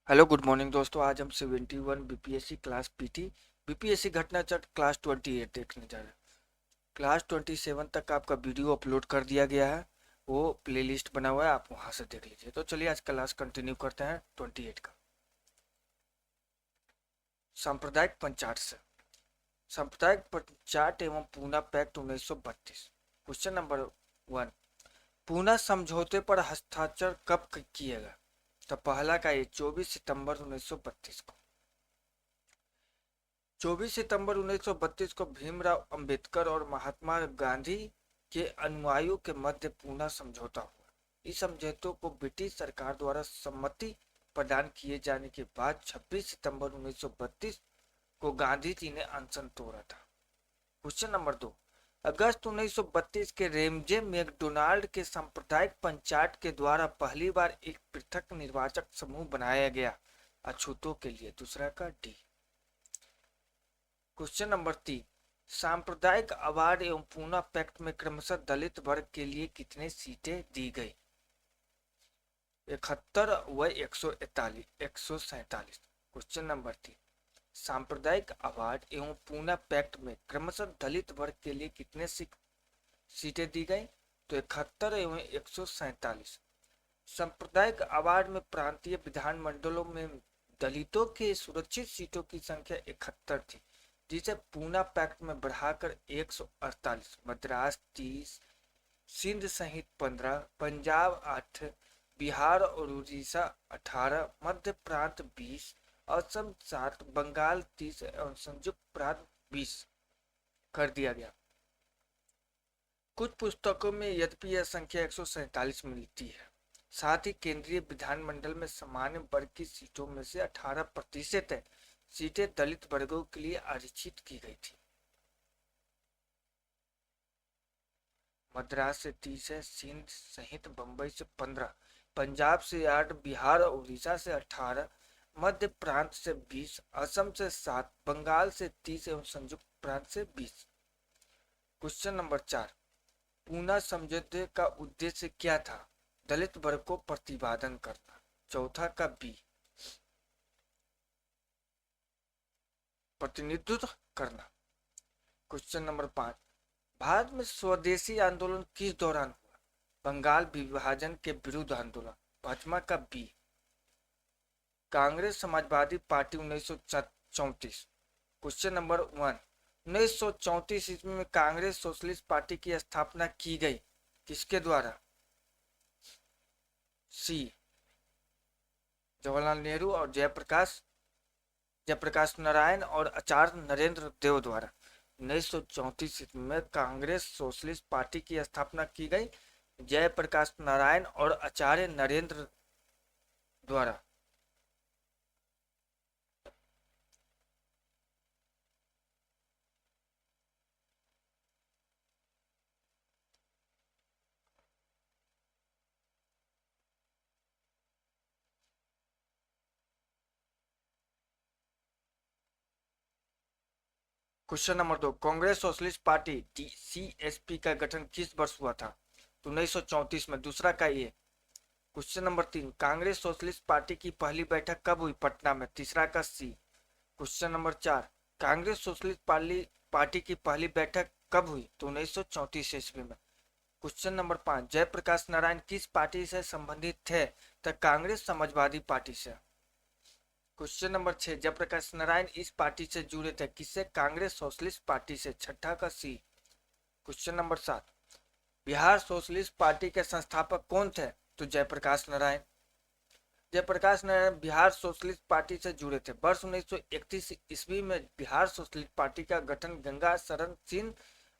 Hello good morning दोस्तों। आज हम 71 बीपीएससी क्लास पीटी बीपीएससी घटना चक्र क्लास 28 देखने जा रहे हैं। क्लास 27 तक आपका वीडियो अपलोड कर दिया गया है, वो प्लेलिस्ट बना हुआ है, आप वहां से देख लीजिए। तो चलिए आज क्लास कंटिन्यू करते हैं 28 का। सांप्रदायिक पंचाट से सांप्रदायिक पंचाट एवं Poona pact 1932। Question number 1, Poona समझौते पर हस्ताक्षर कब किए गए? तो पहला का ये 24 सितंबर 1932 को। 24 सितंबर 1932 को भीमराव अंबेडकर और महात्मा गांधी के अनुयायियों के मध्य पूना समझौता हुआ। इस समझौते को ब्रिटिश सरकार द्वारा सम्मति प्रदान किए जाने के बाद 26 सितंबर 1932 को गांधी जी ने अनशन तोड़ा था। क्वेश्चन नंबर 2, अगस्त 1932 के रेमजे मैकडोनाल्ड के सांप्रदायिक पंचायत के द्वारा पहली बार एक पृथक निर्वाचक समूह बनाया गया अछूतों के लिए। दूसरा का डी। क्वेश्चन नंबर 3, सांप्रदायिक अवार्ड एवं पूना पैक्ट में क्रमशः दलित वर्ग के लिए कितने सीटें दी गई? 71 व 147। क्वेश्चन नंबर 3, सांप्रदायिक अवार्ड एवं पूना पैक्ट में क्रमशः दलित वर्ग के लिए कितने सीटें दी गई? तो 71 एवं 147। सांप्रदायिक अवार्ड में प्रांतीय विधानमंडलों में दलितों के सुरक्षित सीटों की संख्या 71 थी, जिसे पूना पैक्ट में बढ़ाकर 148, मद्रास 30, सिंध सहित 15, पंजाब 8, बिहार और उड़ीसा 18, मध्य प्रांत 20, असम 7, बंगाल 30 और संयुक्त प्रांत 20 कर दिया गया। कुछ पुस्तकों में यद्यपि यह संख्या 147 मिलती है। साथ ही केंद्रीय विधानमंडल में सामान्य वर्ग की सीटों में से 18% सीटें दलित वर्गों के लिए आरक्षित की गई थी। मद्रास से 30 है, सिंध सहित बंबई से 15, पंजाब से 8, बिहार और उड़ीसा से 18, मध्य प्रांत से 20, असम से 7, बंगाल से 30 एवं संयुक्त प्रांत से 20। क्वेश्चन नंबर 4, पूना समझौते का उद्देश्य क्या था? दलित वर्ग को प्रतिपादन करना। चौथा का बी, प्रतिनिधित्व करना। क्वेश्चन नंबर 5, भारत में स्वदेशी आंदोलन किस दौरान हुआ? बंगाल विभाजन के विरुद्ध आंदोलन। पांचवा का बी, कांग्रेस समाजवादी पार्टी 1934। क्वेश्चन नंबर 1, 1934 ईस्वी में कांग्रेस सोशलिस्ट पार्टी की स्थापना की गई, किसके द्वारा? सी, जवाहरलाल नेहरू और जयप्रकाश नारायण और आचार्य नरेंद्र देव द्वारा। 1934 में कांग्रेस सोशलिस्ट पार्टी की स्थापना की गई जयप्रकाश नारायण और आचार्य नरेंद्र द्वारा। Question number 2, Congress Socialist party CSP का गठन किस वर्ष हुआ था? तो 1934 में। दूसरा का ये। क्वेश्चन नंबर 3, कांग्रेस सोशलिस्ट पार्टी की पहली बैठक कब हुई? पटना में। तीसरा का C. Question number 4, Congress Socialist Party की पहली बैठक कब हुई? तो 1934 ईस्वी में। क्वेश्चन नंबर 5, जयप्रकाश नारायण किस पार्टी से संबंधित थे? तो कांग्रेस समाजवादी पार्टी से। क्वेश्चन नंबर 6, जयप्रकाश नारायण इस पार्टी से जुड़े थे, किससे? कांग्रेस सोशलिस्ट पार्टी से। छठा का C. Question number 7, Bihar Socialist Party के संस्थापक कौन थे? तो जयप्रकाश नारायण। जयप्रकाश नारायण बिहार सोशलिस्ट पार्टी से जुड़े थे। वर्ष 1931 ईस्वी में बिहार सोशलिस्ट पार्टी का गठन गंगा शरण सिंह,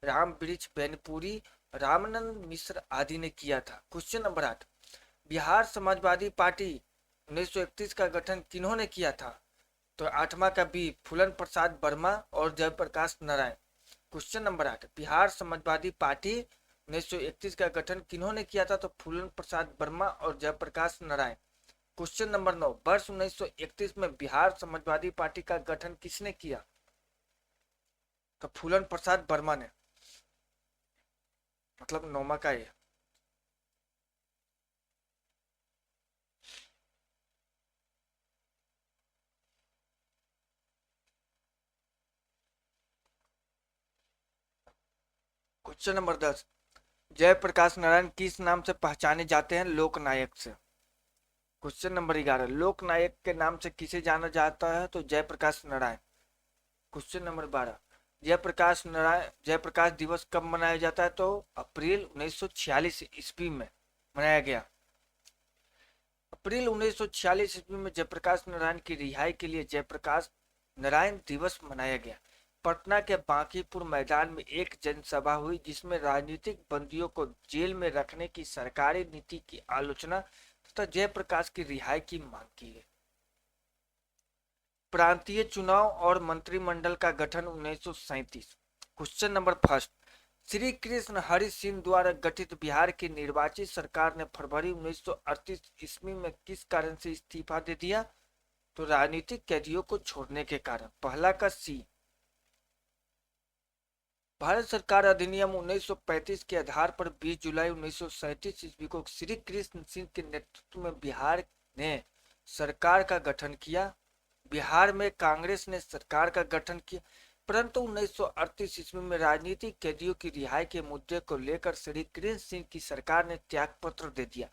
राम वृक्ष बैनपुरी, रामानंद मिश्र आदि ने किया था। क्वेश्चन नंबर 8, बिहार समाजवादी पार्टी 1931 का गठन किन्होंने किया था? तो आठवां का बी, फूलन प्रसाद वर्मा और जयप्रकाश नारायण। क्वेश्चन नंबर 8, बिहार समाजवादी पार्टी 1931 का गठन किन्होंने किया था? तो फूलन प्रसाद वर्मा और जयप्रकाश नारायण। क्वेश्चन नंबर 9, वर्ष 1931 में बिहार समाजवादी पार्टी का गठन किसने किया? तो फूलन प्रसाद वर्मा ने। मतलब नौमा का ये। क्वेश्चन नंबर 10, जयप्रकाश नारायण किस नाम से पहचाने जाते हैं? लोकनायक से। क्वेश्चन नंबर 11, लोकनायक के नाम से किसे जाना जाता है? तो जयप्रकाश नारायण। क्वेश्चन नंबर 12, जयप्रकाश दिवस कब मनाया जाता है? तो अप्रैल 1946 ईस्वी में मनाया गया। अप्रैल 1946 ईस्वी में जयप्रकाश नारायण की रिहाई के लिए जयप्रकाश नारायण दिवस मनाया गया। पटना के बांकीपुर मैदान में एक जनसभा हुई जिसमें राजनीतिक बंदियों को जेल में रखने की सरकारी नीति की आलोचना तथा जयप्रकाश की रिहाई की मांग की गई। प्रांतीय चुनाव और मंत्रिमंडल का गठन 1937। Question number first, Shri Krishna Hari Singh द्वारा गठित बिहार की निर्वाचित सरकार ने फरवरी 1938 ईस्वी में किस कारण से इस्तीफा दे दिया? तो राजनीतिक कैदियों को छोड़ने के कारण। पहला का सी। भारत सरकार अधिनियम 1935 के आधार पर 20 जुलाई 1937 ईस्वी को श्री कृष्ण सिंह के नेतृत्व में बिहार ने सरकार का गठन किया। बिहार में कांग्रेस ने सरकार का गठन किया, परंतु 1938 ईस्वी में राजनीतिक कैदियों की रिहाई के मुद्दे को लेकर श्री कृष्ण सिंह की सरकार ने त्यागपत्र दे दिया,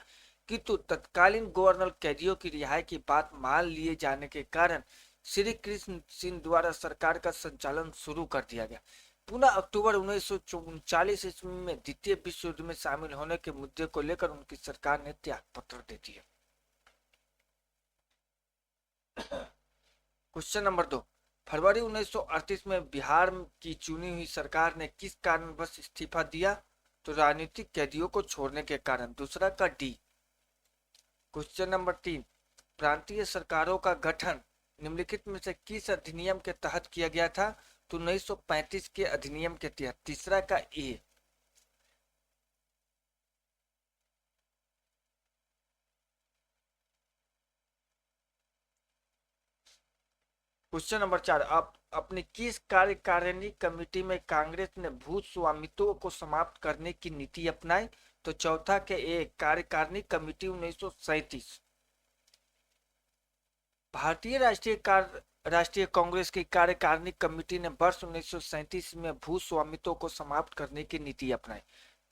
किंतु तत्कालीन गवर्नर कैदियों की रिहाई की बात मान लिए जाने के कारण श्री कृष्ण सिंह द्वारा सरकार का संचालन शुरू कर दिया गया। पुनः अक्टूबर 1939 ईस्वी में द्वितीय विश्व युद्ध में शामिल होने के मुद्दे को लेकर उनकी सरकार ने त्यागपत्र दे दिया। क्वेश्चन नंबर 2, फरवरी 1938 में बिहार की चुनी हुई सरकार ने किस कारणवश इस्तीफा दिया? तो राजनीतिक कैदियों को छोड़ने के कारण। दूसरा का डी। क्वेश्चन नंबर 3, प्रांतीय सरकारों का गठन निम्नलिखित में से किस अधिनियम के तहत किया गया था? तो 1935 के अधिनियम के तहत। तीसरा का ए। क्वेश्चन नंबर 4, आप अपनी किस कार्यकारिणी कमेटी में कांग्रेस ने भू स्वामित्व को समाप्त करने की नीति अपनाई? तो चौथा के ए, कार्यकारिणी कमेटी 1937। भारतीय राष्ट्रीय कांग्रेस की कार्यकारिणी कमेटी ने वर्ष 1937 में भू स्वामित्व को समाप्त करने की नीति अपनाई।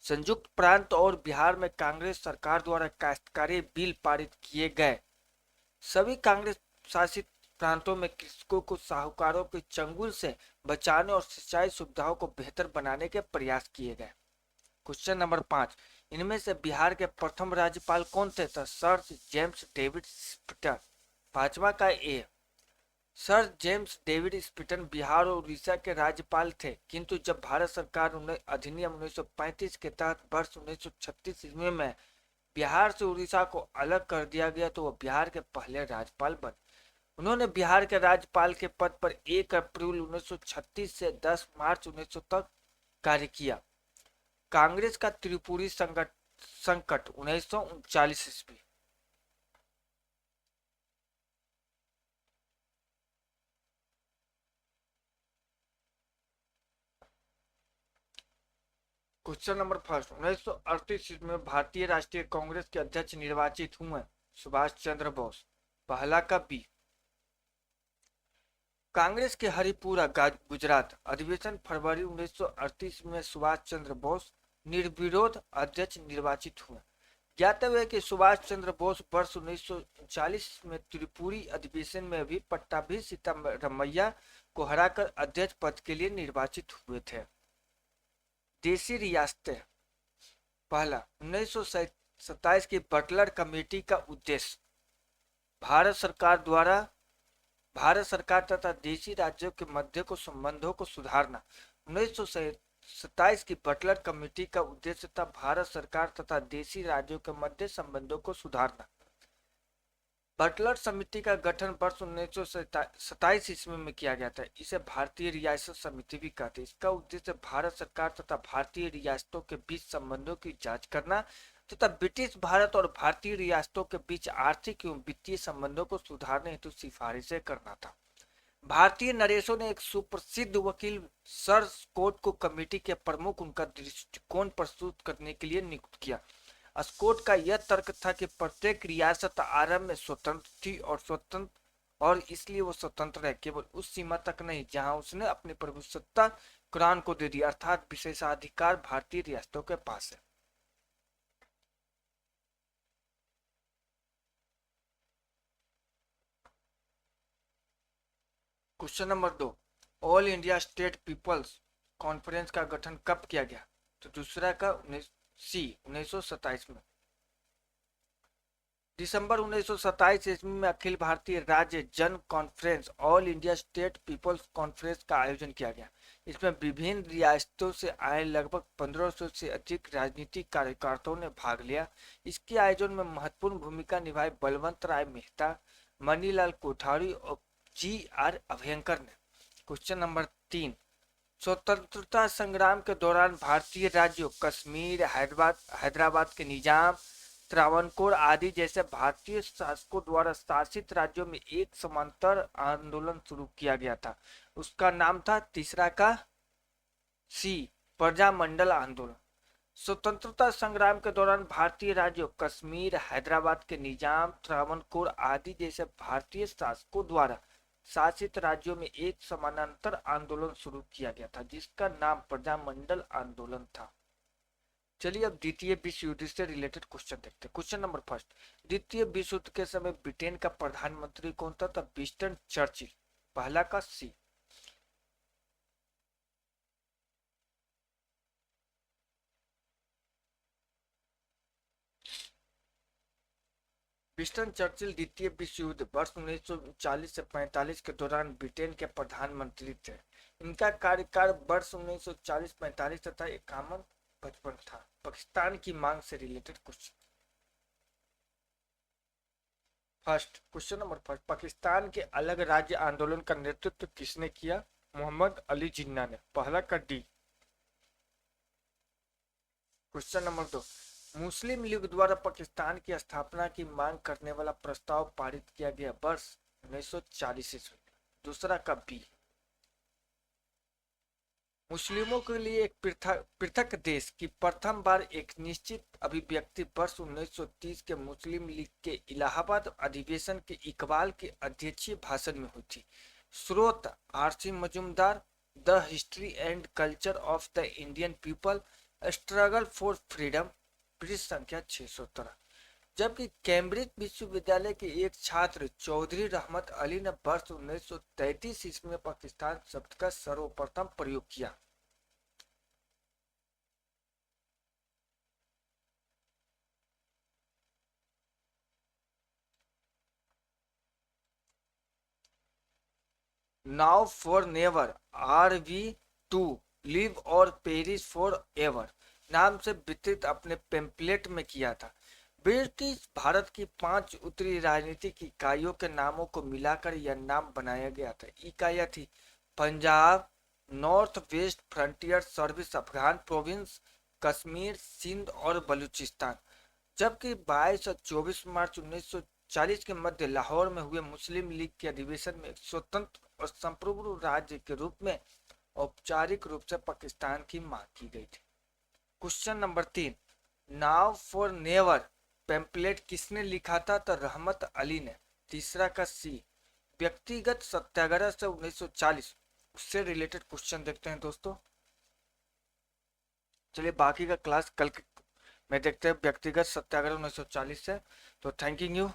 संयुक्त प्रांत और बिहार में कांग्रेस सरकार द्वारा काश्तकारी बिल पारित किए गए। सभी कांग्रेस शासित प्रांतों में कृषकों को साहूकारों के चंगुल से बचाने और सिंचाई सुविधाओं को बेहतर बनाने के प्रयास किए गए। क्वेश्चन नंबर 5, इनमें से बिहार के प्रथम राज्यपाल कौन थे? तो सर जेम्स डेविड स्पिटन। पांचवा का ए, सर जेम्स डेविड स्पिटन बिहार और उड़ीसा के राज्यपाल थे, किंतु जब भारत सरकार अधिनियम 1935 के तहत वर्ष 1936 ईस्वी में बिहार से उड़ीसा को अलग कर दिया गया तो वह बिहार के पहले राज्यपाल बने। उन्होंने बिहार के राज्यपाल के पद पर 1 अप्रैल 1936 से 10 मार्च 1900 तक कार्य किया। कांग्रेस का त्रिपुरी संकट 1939 ईस्वी। क्वेश्चन नंबर फर्स्ट, 1938 ईस्वी में भारतीय राष्ट्रीय कांग्रेस के अध्यक्ष निर्वाचित हुए सुभाष चंद्र बोस। पहला का बी। कांग्रेस के हरिपुरा गुजरात अधिवेशन फरवरी 1938 में सुभाष चंद्र बोस निर्विरोध अध्यक्ष निर्वाचित हुए। ज्ञातव्य है कि सुभाष चंद्र बोस वर्ष 1939 में त्रिपुरी अधिवेशन में भी पट्टाभी सीतारमैया को हराकर अध्यक्ष पद के लिए निर्वाचित हुए थे। देशी रियासतें। पहला, 1927 की बटलर कमेटी का उद्देश्य भारत सरकार तथा देशी राज्यों के मध्य को संबंधों को सुधारना। 1927 की बटलर कमेटी का उद्देश्य था भारत सरकार तथा देशी राज्यों के मध्य संबंधों को सुधारना। बटलर समिति का गठन वर्ष 1927 ईस्वी में किया गया था। इसे भारतीय रियासत समिति भी कहते हैं। इसका उद्देश्य भारत सरकार तथा भारतीय रियासतों के बीच संबंधों की जांच करना तथा ब्रिटिश भारत और भारतीय रियासतों के बीच आर्थिक एवं वित्तीय संबंधों को सुधारने हेतु सिफारिशें करना था। भारतीय नरेशों ने एक सुप्रसिद्ध वकील सर स्कॉट को कमेटी के प्रमुख उनका दृष्टिकोण प्रस्तुत करने के लिए नियुक्त किया। स्कॉट का यह तर्क था कि प्रत्येक रियासत आरंभ में स्वतंत्र थी और इसलिए वो स्वतंत्र है केवल उस सीमा तक नहीं जहां उसने अपनी प्रभुसत्ता कुरान को दे दिया, अर्थात विशेषाधिकार भारतीय रियासतों के पास है। Question number 2, all India state people's conference का गठन कब किया गया? तो दूसरा का 1927 में। दिसंबर 1927 ईस्वी में अखिल भारतीय राज्य जन conference all India state people's conference का आयोजन किया गया। इसमें विभिन्न रियासतों से आए लगभग 1500 से अधिक राजनीतिक कार्यकर्ताओं ने भाग लिया। इसके आयोजन में महत्वपूर्ण भूमिका निभाई बलवंत राय मेहता, मणिलाल कोठारी और GR अभयंकर ने। क्वेश्चन नंबर 3, स्वतंत्रता संग्राम के दौरान भारतीय राज्यों कश्मीर, हैदराबाद के निजाम, त्रावणकोर आदि जैसे भारतीय शासकों द्वारा शासित राज्यों में एक समांतर आंदोलन शुरू किया गया था। उसका नाम था तीसरा का सी, प्रजामंडल आंदोलन। स्वतंत्रता संग्राम के दौरान भारतीय राज्यों कश्मीर, हैदराबाद के निजाम, त्रावणकोर आदि जैसे भारतीय शासकों द्वारा शासित राज्यों में एक समानांतर आंदोलन शुरू किया गया था जिसका नाम प्रजामंडल आंदोलन था। चलिए अब द्वितीय विश्व युद्ध से रिलेटेड क्वेश्चन देखते हैं। क्वेश्चन नंबर फर्स्ट, द्वितीय विश्व युद्ध के समय ब्रिटेन का प्रधानमंत्री कौन था? तो विंस्टन चर्चिल। पहला का सी। विंस्टन चर्चिल द्वितीय विश्व युद्ध वर्ष 1940 से 45 के दौरान ब्रिटेन के प्रधानमंत्री थे। इनका कार्यकाल वर्ष 1940-45 तथा 51-55 था। पाकिस्तान की मांग से related question. First question number first, Pakistan के अलग राज्य आंदोलन का नेतृत्व किसने किया? मोहम्मद अली जिन्ना ने। पहला का डी। क्वेश्चन नंबर 2, मुस्लिम लीग द्वारा पाकिस्तान की स्थापना की मांग करने वाला प्रस्ताव पारित किया गया वर्ष 1940 ईस्वी। दूसरा का बी। मुस्लिमों के लिए एक पृथक देश की प्रथम बार एक निश्चित अभिव्यक्ति वर्ष 1930 के मुस्लिम लीग के इलाहाबाद अधिवेशन के इकबाल के अध्यक्षीय भाषण में हुई थी। स्रोत RC Majumdar, the history and culture of the Indian people, struggle for freedom, पृष्ठ संख्या 613। जबकि कैम्ब्रिज विश्वविद्यालय के एक छात्र चौधरी रहमत अली ने वर्ष 1933 ईस्वी में पाकिस्तान शब्द का सर्वप्रथम प्रयोग किया। Now for never, RV to live और पेरिस फॉर एवर नाम से वितरित अपने पेम्पलेट में किया था। ब्रिटिश भारत की 5 उत्तरी राजनीतिक इकाइयों के नामों को मिलाकर यह नाम बनाया गया था। इकाइयां थी Punjab, north west frontier service, Afghan province, Kashmir, Sindh और बलूचिस्तान। जबकि 22 और 24 मार्च 1940 के मध्य लाहौर में हुए मुस्लिम लीग के अधिवेशन में एक स्वतंत्र और संप्रभु राज्य के रूप में औपचारिक रूप से पाकिस्तान की मांग की गई थी। Question number 3, now for never pamphlet किसने लिखा था? तो रहमत अली ने। तीसरा का सी, व्यक्तिगत सत्याग्रह से 1940, उससे रिलेटेड क्वेश्चन देखते हैं दोस्तों। चलिए बाकी का क्लास कल में देखते हैं व्यक्तिगत सत्याग्रह 1940 से। तो थैंक यू।